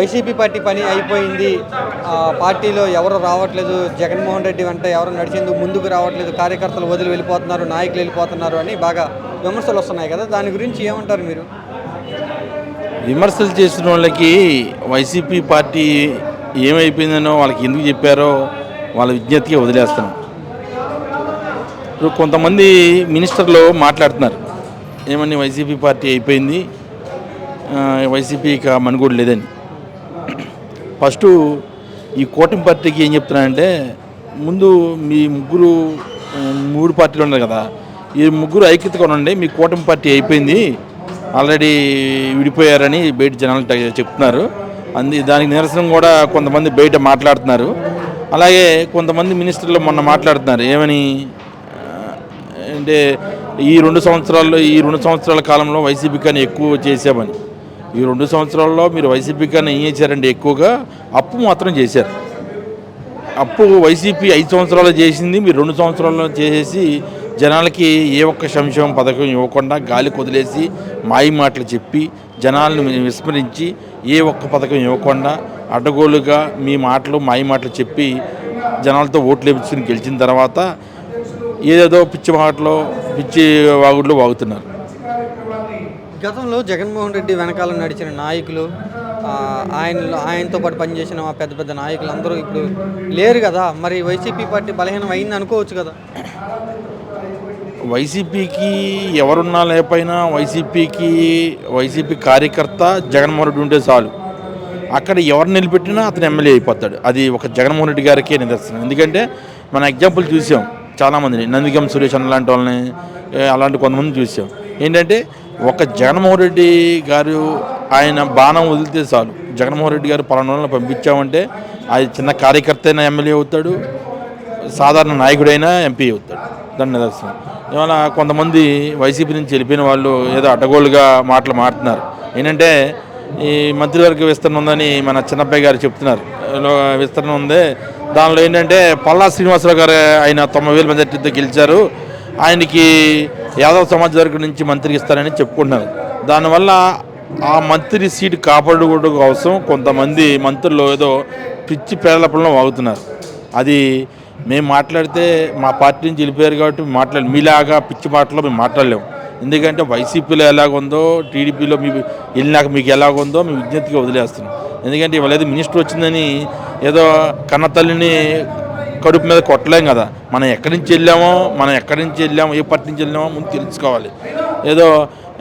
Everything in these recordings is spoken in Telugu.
వైసీపీ పార్టీ పని అయిపోయింది. పార్టీలో ఎవరు రావట్లేదు. జగన్మోహన్ రెడ్డి వెంట ఎవరు నడిచేందుకు ముందుకు రావట్లేదు. కార్యకర్తలు వదిలి వెళ్ళిపోతున్నారు, నాయకులు వెళ్ళిపోతున్నారు అని బాగా విమర్శలు వస్తున్నాయి కదా, దాని గురించి ఏమంటారు మీరు? విమర్శలు చేసిన వాళ్ళకి వైసీపీ పార్టీ ఏమైపోయిందనో వాళ్ళకి ఎందుకు చెప్పారో వాళ్ళ విజ్ఞతగా వదిలేస్తాం. ఇప్పుడు కొంతమంది మినిస్టర్లు మాట్లాడుతున్నారు, ఏమని వైసీపీ పార్టీ అయిపోయింది, వైసీపీ ఇక మనుగోడు లేదని. ఫస్ట్ ఈ కూటమి పార్టీకి ఏం చెప్తున్నానంటే, ముందు మీ మూడు పార్టీలు ఉన్నారు కదా, ఈ ముగ్గురు ఐక్యతగా ఉండండి, మీ కూటమి పార్టీ అయిపోయింది, ఆల్రెడీ విడిపోయారని బయట జనాలు చెప్తున్నారు. దానికి నిరసన కూడా కొంతమంది బయట మాట్లాడుతున్నారు. అలాగే కొంతమంది మినిస్టర్లు మొన్న మాట్లాడుతున్నారు, ఏమని అంటే ఈ రెండు సంవత్సరాల కాలంలో వైసీపీ కానీ ఎక్కువ చేసామని. ఈ 2 సంవత్సరాల్లో మీరు వైసీపీ కన్నా ఏం చేశారంటే ఎక్కువగా అప్పు మాత్రం చేశారు. అప్పు వైసీపీ 5 సంవత్సరాలు చేసింది, మీరు 2 సంవత్సరాల్లో చేసేసి జనాలకి ఏ ఒక్క సంక్షేమ పథకం ఇవ్వకుండా గాలి కొదిలేసి మాయి మాటలు చెప్పి జనాలను విస్మరించి ఏ ఒక్క పథకం ఇవ్వకుండా అడ్డగోలుగా మీ మాటలు మాయి మాటలు చెప్పి జనాలతో ఓట్లు వేయించుకుని గెలిచిన తర్వాత ఏదేదో పిచ్చి మాటలు పిచ్చి వాగుళ్ళు వాగుతున్నారు. గతంలో జగన్మోహన్ రెడ్డి వెనకాల నడిచిన నాయకులు, ఆయనతో పాటు పనిచేసిన పెద్ద పెద్ద నాయకులు అందరూ ఇప్పుడు లేరు కదా, మరి వైసీపీ పార్టీ బలహీనం అయింది అనుకోవచ్చు కదా? వైసీపీకి ఎవరున్నా లేకపోయినా వైసీపీ కార్యకర్త జగన్మోహన్ రెడ్డి ఉంటే చాలు. అక్కడ ఎవరు నిలబెట్టినా అతను ఎమ్మెల్యే అయిపోతాడు. అది ఒక జగన్మోహన్ రెడ్డి గారికే నిదర్శనం. ఎందుకంటే మన ఎగ్జాంపుల్ చూసాం చాలామందిని, నందిగం సురేష్ అన్న లాంటి వాళ్ళని, అలాంటి కొంతమంది చూసాం. ఏంటంటే ఒక జగన్మోహన్ రెడ్డి గారు ఆయన బాణం వదిలితే చాలు, జగన్మోహన్ రెడ్డి గారు పలానా వాళ్ళని పంపించామంటే అది చిన్న కార్యకర్త అయినా ఎమ్మెల్యే అవుతాడు, సాధారణ నాయకుడైనా ఎంపీ అవుతాడు. దాని నిదర్శనం. ఇవాళ కొంతమంది వైసీపీ నుంచి వెళ్ళిపోయిన వాళ్ళు ఏదో అడ్డగోలుగా మాట్లాడుతున్నారు. ఏంటంటే ఈ మంత్రివర్గ విస్తరణ ఉందని మన చిన్నబ్బాయి గారు చెప్తున్నారు, విస్తరణ ఉంది, దానిలో ఏంటంటే పల్లా శ్రీనివాసరావు గారు ఆయన 90,000 మెజార్టీతో గెలిచారు, ఆయనకి యాదవ్ సమాజ్ వర్గం నుంచి మంత్రికి ఇస్తారని చెప్పుకుంటున్నారు. దానివల్ల ఆ మంత్రి సీటు కాపాడుకోవడం కోసం కొంతమంది మంత్రులు ఏదో పిచ్చి పేదలపల్లో వాగుతున్నారు. అది మేము మాట్లాడితే మా పార్టీ నుంచి వెళ్ళిపోయారు కాబట్టి మీలాగా పిచ్చి మాటలో మేము మాట్లాడలేము. ఎందుకంటే వైసీపీలో ఎలాగుందో, టీడీపీలో వెళ్ళినాక మీకు ఎలాగుందో మేము విజ్ఞప్తిగా వదిలేస్తున్నాం. ఎందుకంటే ఇవాళ ఏదో మినిస్టర్ వచ్చిందని ఏదో కన్నతల్లిని కడుపు మీద కొట్టలేం కదా. మనం ఎక్కడి నుంచి వెళ్ళామో, ఏ పార్టీ నుంచి వెళ్ళామో ముందు తెలుసుకోవాలి. ఏదో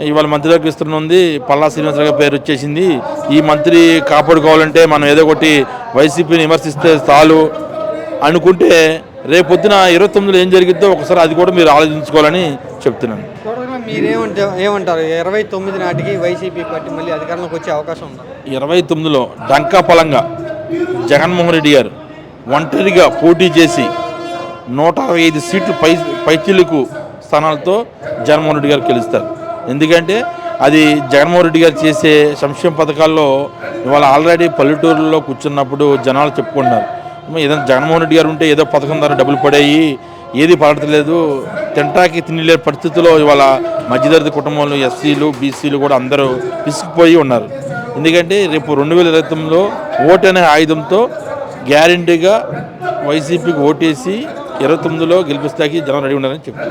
ఇవాళ మంత్రివర్గ విస్తరణ ఉంది, పల్లా శ్రీనివాసరావు గారి పేరు వచ్చేసింది, ఈ మంత్రి కాపాడుకోవాలంటే మనం ఏదో ఒకటి వైసీపీని విమర్శిస్తే చాలు అనుకుంటే రేపొద్దున 29లో ఏం జరిగిద్దో ఒకసారి అది కూడా మీరు ఆలోచించుకోవాలని చెప్తున్నాను. ఏమంటారు 29 నాటికి వైసీపీ పార్టీ మళ్ళీ అధికారంలోకి వచ్చే అవకాశం ఉందా? 29లో డంకాపలంగా జగన్మోహన్ రెడ్డి గారు ఒంటరిగా పోటీ చేసి 165 సీట్లు పైచిలుకు స్థానాలతో జగన్మోహన్ రెడ్డి గారు గెలుస్తారు. ఎందుకంటే అది జగన్మోహన్ రెడ్డి గారు చేసే సంక్షేమ పథకాల్లో ఇవాళ ఆల్రెడీ పల్లెటూరులో కూర్చున్నప్పుడు జనాలు చెప్పుకుంటున్నారు, ఏదైనా జగన్మోహన్ రెడ్డి గారు ఉంటే ఏదో పథకం ద్వారా డబ్బులు పడాయి, ఏది పడతలేదు, తింటాకి తినలేని పరిస్థితుల్లో ఇవాళ మధ్యతరగతి కుటుంబంలో ఎస్సీలు బీసీలు కూడా అందరూ పిసికిపోయి ఉన్నారు. ఎందుకంటే రేపు 2029లో ఓటు అనే ఆయుధంతో గ్యారెంటీగా వైసీపీకి ఓటేసి 29లో గెలిపిస్తాకి జనం రెడీ ఉన్నారని చెప్తారు.